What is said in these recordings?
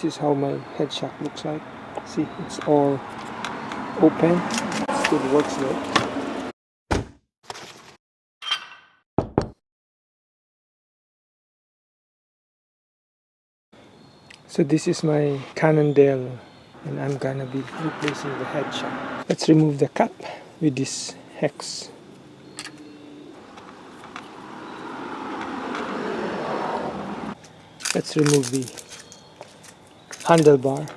This is how my head shock looks like. See, it's all open. It still works though. So this is my Cannondale, and I'm gonna be replacing the head shock. Let's remove the cap with this hex. Let's remove the handlebar.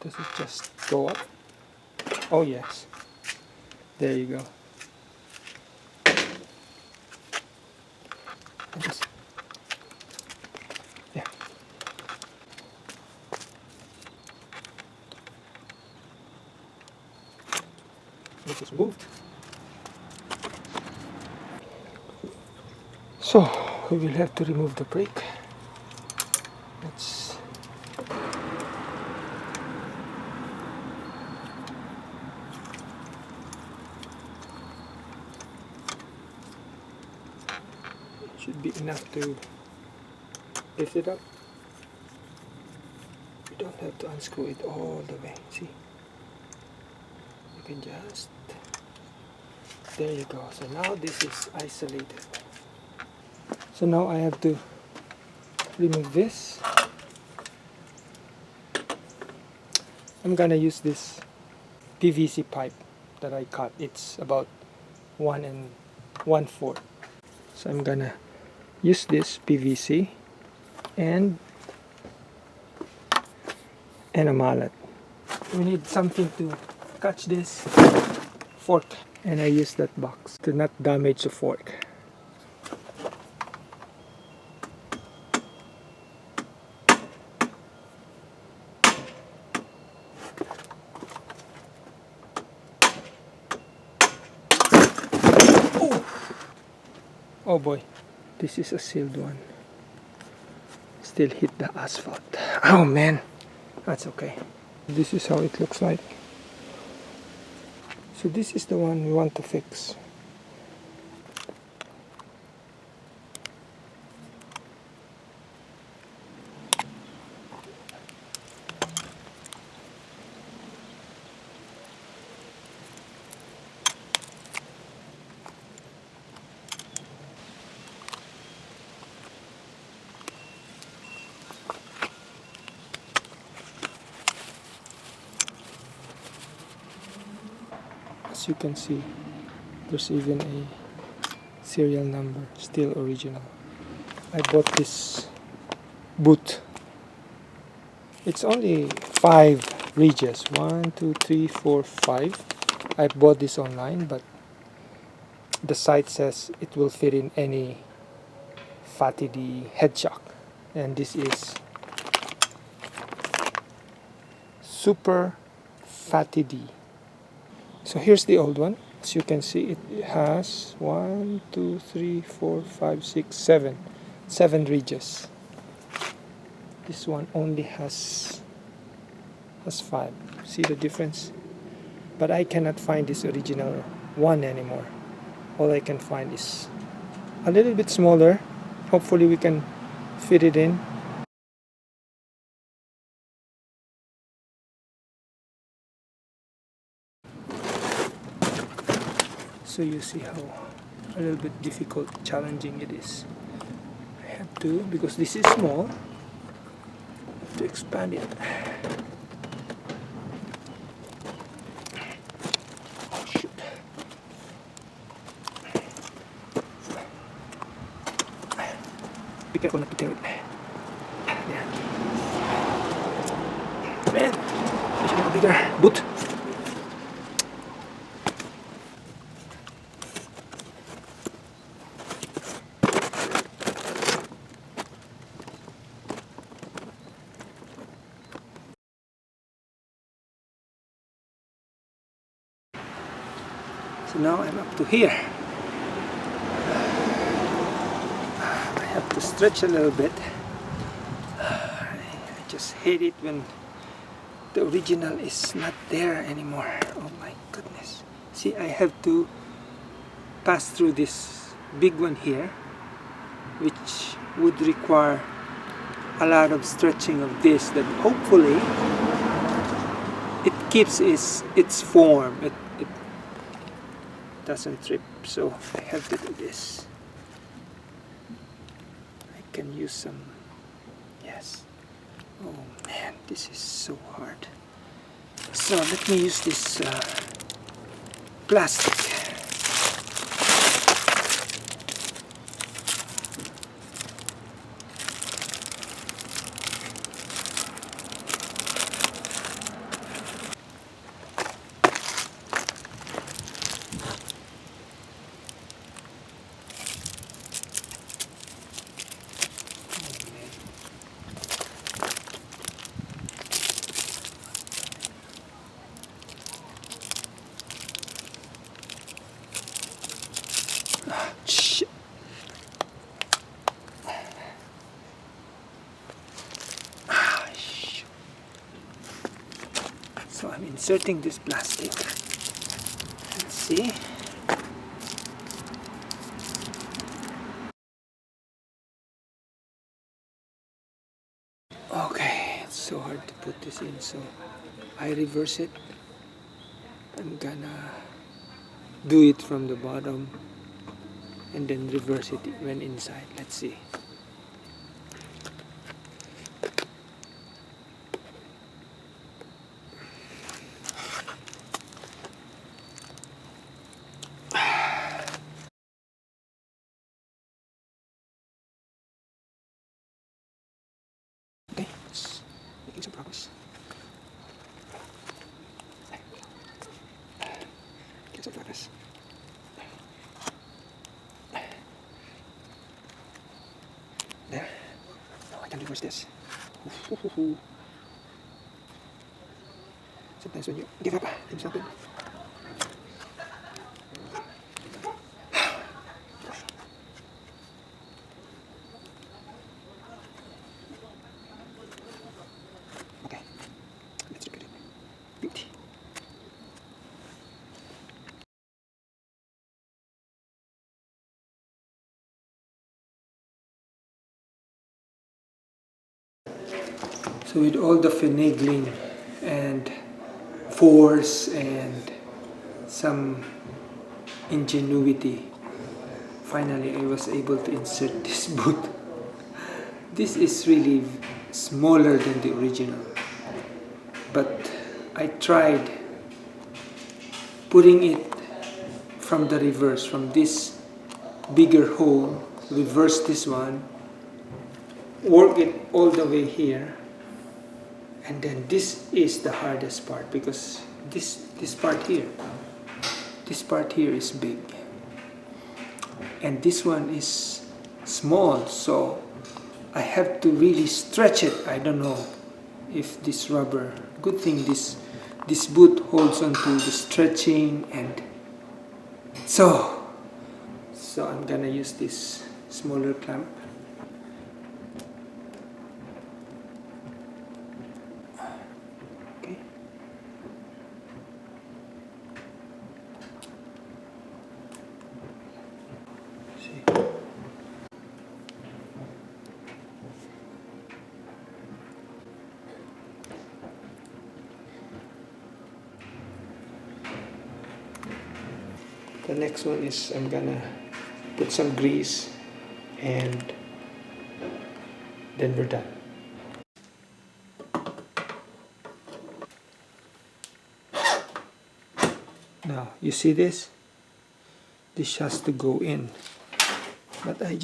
Does it just go up? Oh yes. There you go. Yeah. It is moved. So we will have to remove the brake. Let's should be enough to lift it up. You don't have to unscrew it all the way. See? You can just, there you go. So now this is isolated. So now I have to remove this. I'm gonna use this PVC pipe that I cut. It's about 1 1/4. So I'm gonna use this PVC and a mallet. We need something to catch this fork, and I use that box to not damage the fork. Oh boy, this is a sealed one. Still hit the asphalt. Oh man, that's okay. This is how it looks like. So this is the one we want to fix. As you can see, there's even a serial number, still original. I bought this boot. It's only 5 ridges. 1, 2, 3, 4, 5. I bought this online, but the site says it will fit in any Fatty D HeadShok, and this is Super Fatty D. So here's the old one. As you can see, it has 1, 2, 3, 4, 5, 6, 7 ridges. This one only has 5. See the difference? But I cannot find this original one anymore. All I can find is a little bit smaller. Hopefully we can fit it in. So you see how a little bit difficult, challenging it is. I have to, because this is small, to expand it. Oh shoot. Be careful not to tear it. Yeah. Man, I should have a bigger boot. So now I'm up to here. I have to stretch a little bit. I just hate it when the original is not there anymore. Oh my goodness. See, I have to pass through this big one here, which would require a lot of stretching of this, that hopefully it keeps its form. It doesn't trip. So I have to do this. I can use some, yes. Oh man, this is so hard. So let me use this plastic. So I'm inserting this plastic. Let's see. Okay, it's so hard to put this in, so I reverse it. I'm gonna do it from the bottom and then reverse it when inside. Let's see. Okay, it's making some progress. Get some progress. There. Now I can reverse this. Sometimes when you give up, things happen. Okay, let's repeat it. Beauty. So with all the finagling and force and some ingenuity, finally I was able to insert this boot. This is really smaller than the original, but I tried putting it from the reverse, from this bigger hole, reverse this one, work it all the way here, and then this is the hardest part, because this part here is big and this one is small, so I have to really stretch it. I don't know if this rubber, good thing this boot holds on to the stretching, and so I'm gonna use this smaller clamp. Okay. See. The next one is I'm gonna put some grease and then we're done. Now you see this? This has to go in, but I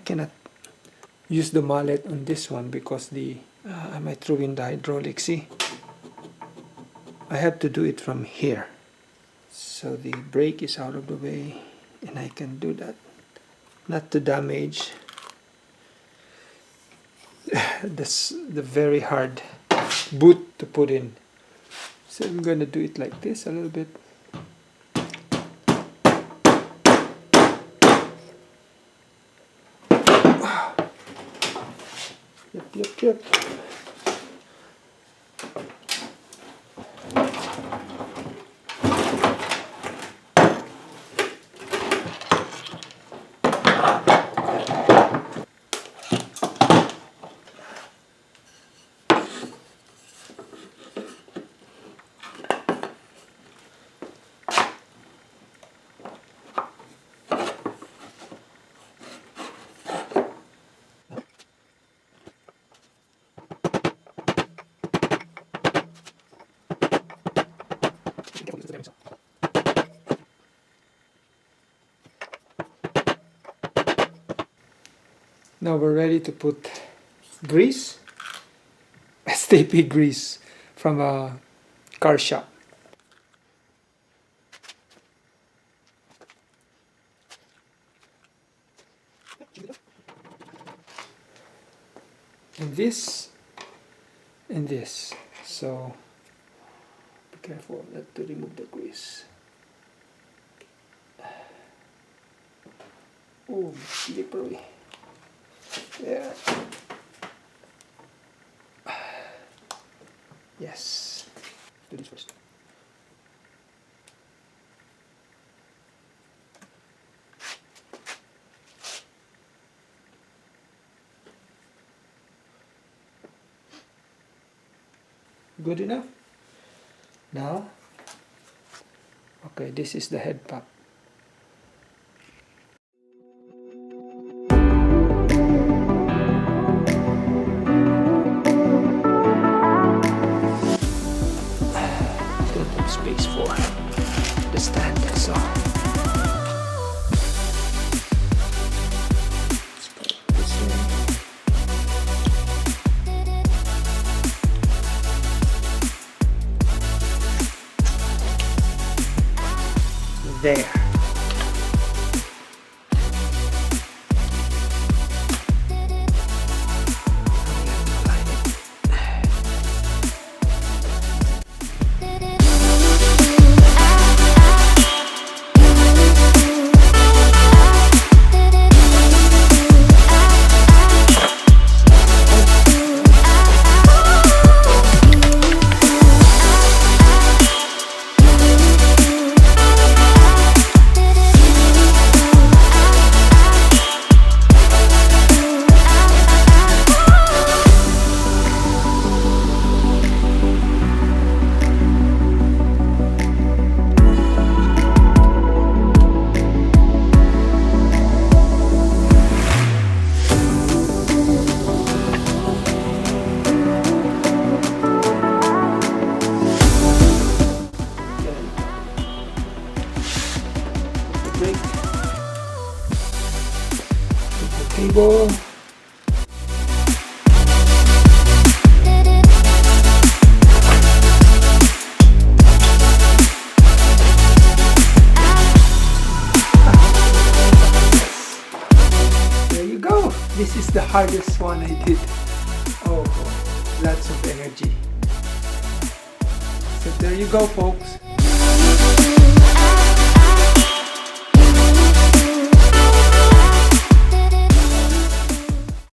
cannot use the mallet on this one because I might throw in the hydraulic. See, I have to do it from here. So the brake is out of the way and I can do that, not to damage the very hard boot to put in. So I'm going to do it like this a little bit, Yep. Now we're ready to put grease, STP grease from a car shop. And this and this. So be careful not to remove the grease. Oh, slippery. There. Yes. Do this first. Good enough? Now, okay, this is the head pop. Space for the stand, so let's put this in. There. Table. There you go. This is the hardest one I did. Oh boy, lots of energy. So there you go, folks.